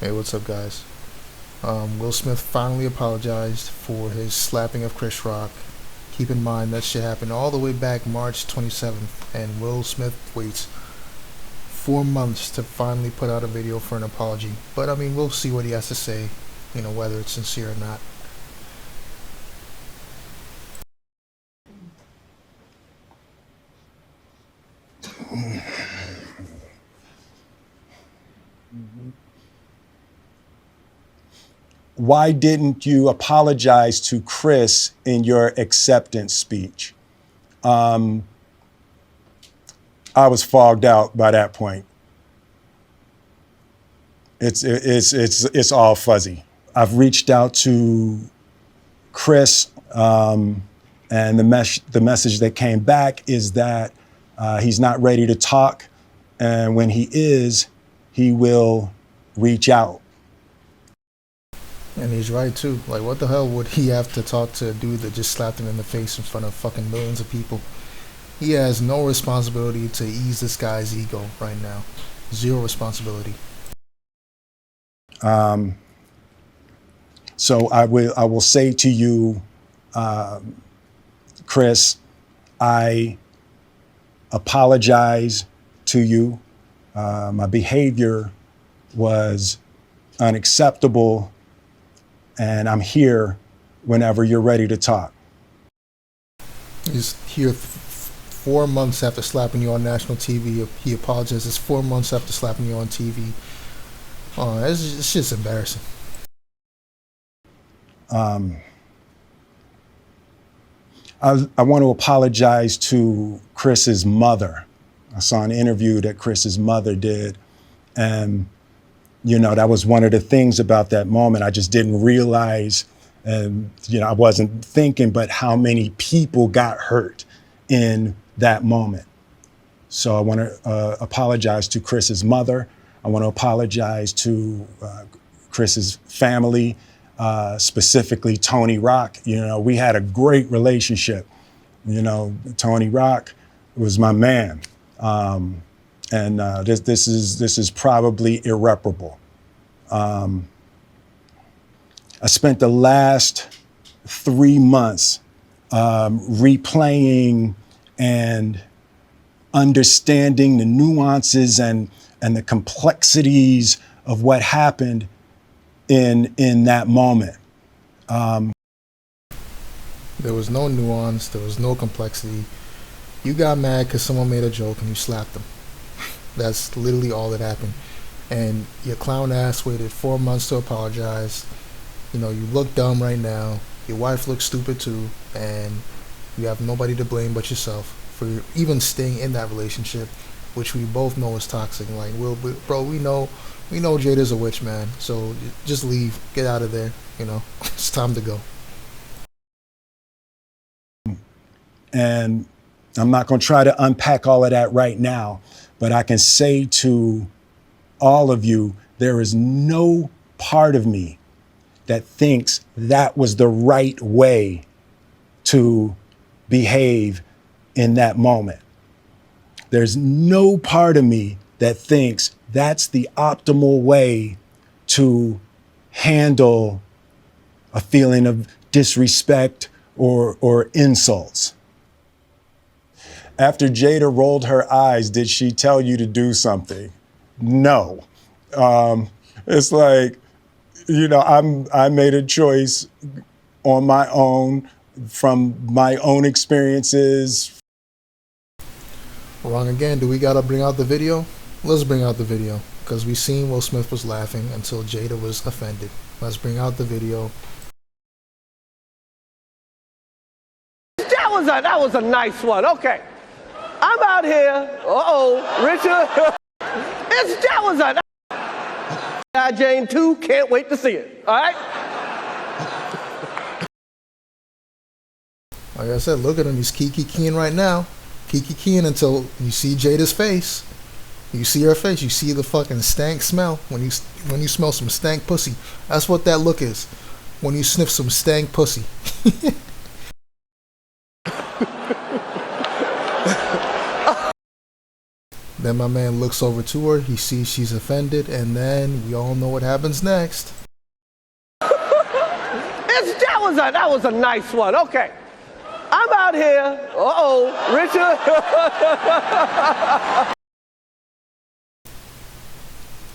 Hey, what's up, guys? Will Smith finally apologized for his slapping of Chris Rock. Keep in mind that shit happened all the way back March 27th, and Will Smith waits 4 months to finally put out a video for an apology. But I mean, we'll see what he has to say, whether it's sincere or not. Why didn't you apologize to Chris in your acceptance speech? I was fogged out by that point. It's all fuzzy. I've reached out to Chris, and the message that came back is that he's not ready to talk, and when he is, he will reach out. And he's right too. Like, what the hell would he have to talk to a dude that just slapped him in the face in front of fucking millions of people? He has no responsibility to ease this guy's ego right now. Zero responsibility. So I will say to you, Chris, I apologize to you. My behavior was unacceptable, and I'm here whenever you're ready to talk. He's here 4 months after slapping you on national TV. He apologizes 4 months after slapping you on TV. Oh, it's just embarrassing. I want to apologize to Chris's mother. I saw an interview that Chris's mother did, and that was one of the things about that moment. I just didn't realize, and I wasn't thinking, but how many people got hurt in that moment. So I want to apologize to Chris's mother. I want to apologize to Chris's family, specifically Tony Rock. We had a great relationship. Tony Rock was my man. And this is probably irreparable. I spent the last 3 months replaying and understanding the nuances and the complexities of what happened in that moment. There was no nuance. There was no complexity. You got mad because someone made a joke and you slapped them. That's literally all that happened. And your clown ass waited 4 months to apologize. You look dumb right now. Your wife looks stupid too. And you have nobody to blame but yourself for even staying in that relationship, which we both know is toxic. Like, bro, we know Jada's a witch, man. So just leave. Get out of there. It's time to go. And I'm not going to try to unpack all of that right now, but I can say to all of you, there is no part of me that thinks that was the right way to behave in that moment. There's no part of me that thinks that's the optimal way to handle a feeling of disrespect or insults. After Jada rolled her eyes, did she tell you to do something? No. It's like, I made a choice on my own from my own experiences. Wrong again. Do we gotta bring out the video? Let's bring out the video, because we seen Will Smith was laughing until Jada was offended. Let's bring out the video. That was a nice one. Okay. I'm out here. Richard. That was a Jane 2. Can't wait to see it. All right? Like I said, look at him. He's kiki-keying right now. Kiki-keying until you see Jada's face. You see her face. You see the fucking stank smell. When you smell some stank pussy. That's what that look is. When you sniff some stank pussy. Then my man looks over to her, he sees she's offended, and then we all know what happens next. That was a nice one. Okay. I'm out here. Richard.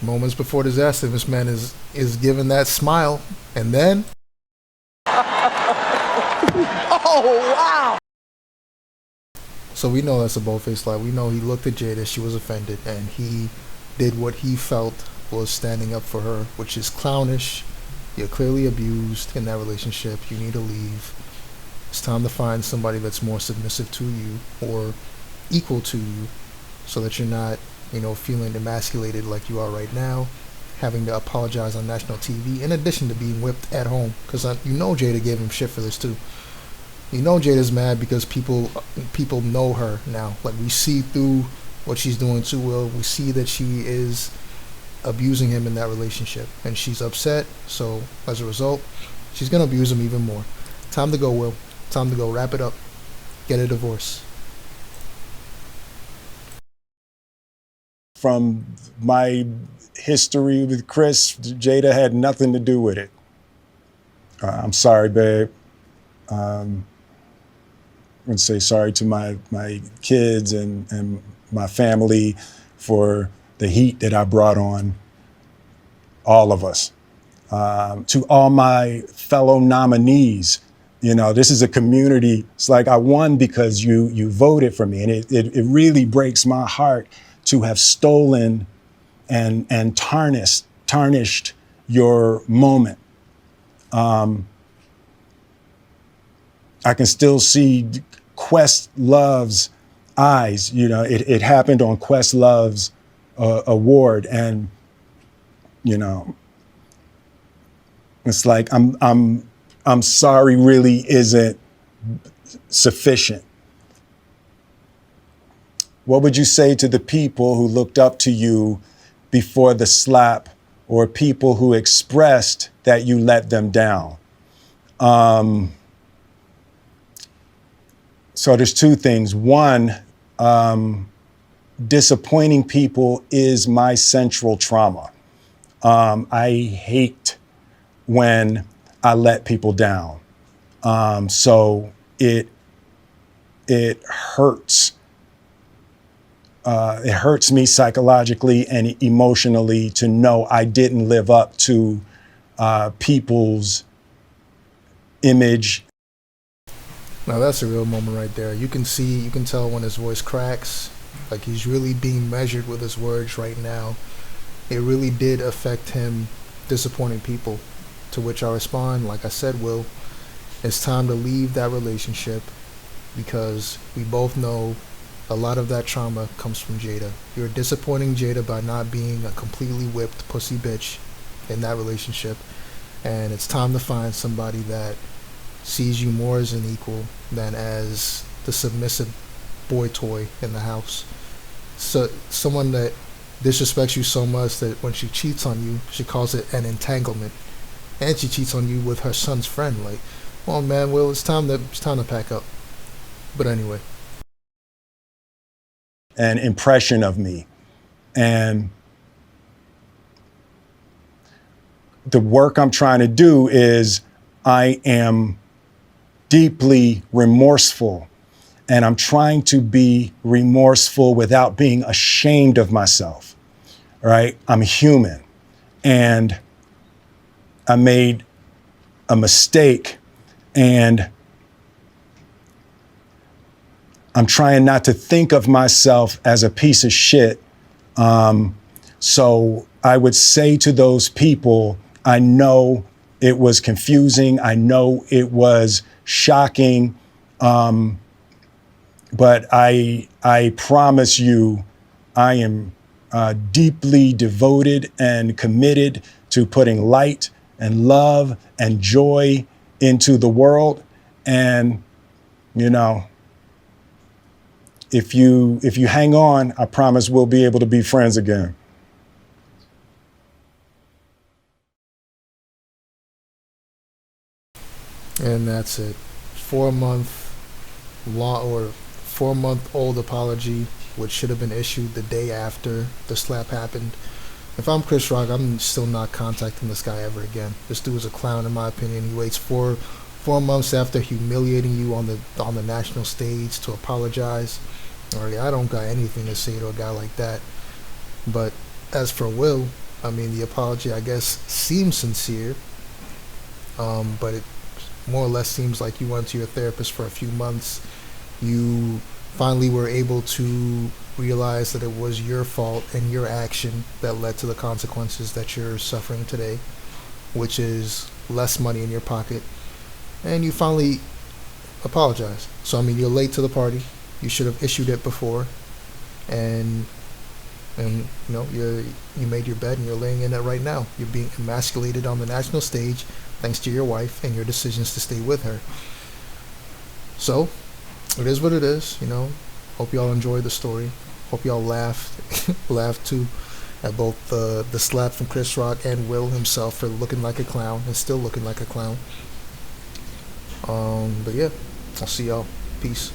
Moments before disaster, this man is given that smile, and then Oh, wow. so we know that's a bold-faced lie. We know he looked at Jada, she was offended, and he did what he felt was standing up for her, which is clownish. You're clearly abused in that relationship. You need to leave. It's time to find somebody that's more submissive to you or equal to you, so that you're not, feeling emasculated like you are right now, having to apologize on national TV, in addition to being whipped at home. Because Jada gave him shit for this too. Jada's mad because people know her now. Like, we see through what she's doing to Will. We see that she is abusing him in that relationship, and she's upset. So as a result, she's gonna abuse him even more. Time to go, Will. Time to go. Wrap it up. Get a divorce. From my history with Chris, Jada had nothing to do with it. I'm sorry, babe. I'm going to say sorry to my kids and my family for the heat that I brought on all of us. To all my fellow nominees, this is a community. It's like I won because you voted for me. And it really breaks my heart to have stolen and tarnished your moment. I can still see Questlove's eyes. It happened on Questlove's award, and it's like I'm sorry really isn't sufficient. What would you say to the people who looked up to you before the slap, or people who expressed that you let them down? So there's two things. One, disappointing people is my central trauma. I hate when I let people down. So it hurts. It hurts me psychologically and emotionally to know I didn't live up to people's image. Now that's a real moment right there. You can tell when his voice cracks, like he's really being measured with his words right now. It really did affect him, disappointing people. To which I respond, like I said, Will, it's time to leave that relationship, because we both know a lot of that trauma comes from Jada. You're disappointing Jada by not being a completely whipped pussy bitch in that relationship. And it's time to find somebody that sees you more as an equal than as the submissive boy toy in the house. So someone that disrespects you so much that when she cheats on you, she calls it an entanglement. And she cheats on you with her son's friend. Like, well, man, Will, it's time to pack up. But anyway. An impression of me. And the work I'm trying to do is, I am deeply remorseful, and I'm trying to be remorseful without being ashamed of myself, right? I'm human, and I made a mistake, and I'm trying not to think of myself as a piece of shit. So I would say to those people, I know it was confusing. I know it was shocking. But I promise you, I am deeply devoted and committed to putting light and love and joy into the world. And, if you hang on, I promise we'll be able to be friends again. And that's it. 4 month old apology which should have been issued the day after the slap happened. If I'm Chris Rock, I'm still not contacting this guy ever again. This dude is a clown, in my opinion. He waits 4 months after humiliating you on the national stage to apologize. Alright, I don't got anything to say to a guy like that. But as for Will, I mean, the apology, I guess, seems sincere. But it more or less seems like you went to your therapist for a few months. You finally were able to realize that it was your fault and your action that led to the consequences that you're suffering today, which is less money in your pocket, and you finally apologize. So I mean, you're late to the party. You should have issued it before, and you know, you made your bed and you're laying in it right now. You're being emasculated on the national stage thanks to your wife and your decisions to stay with her. So it is what it is, you know. Hope y'all enjoyed the story. Hope y'all laughed too at both the slap from Chris Rock and Will himself for looking like a clown and still looking like a clown. But yeah, I'll see y'all. Peace.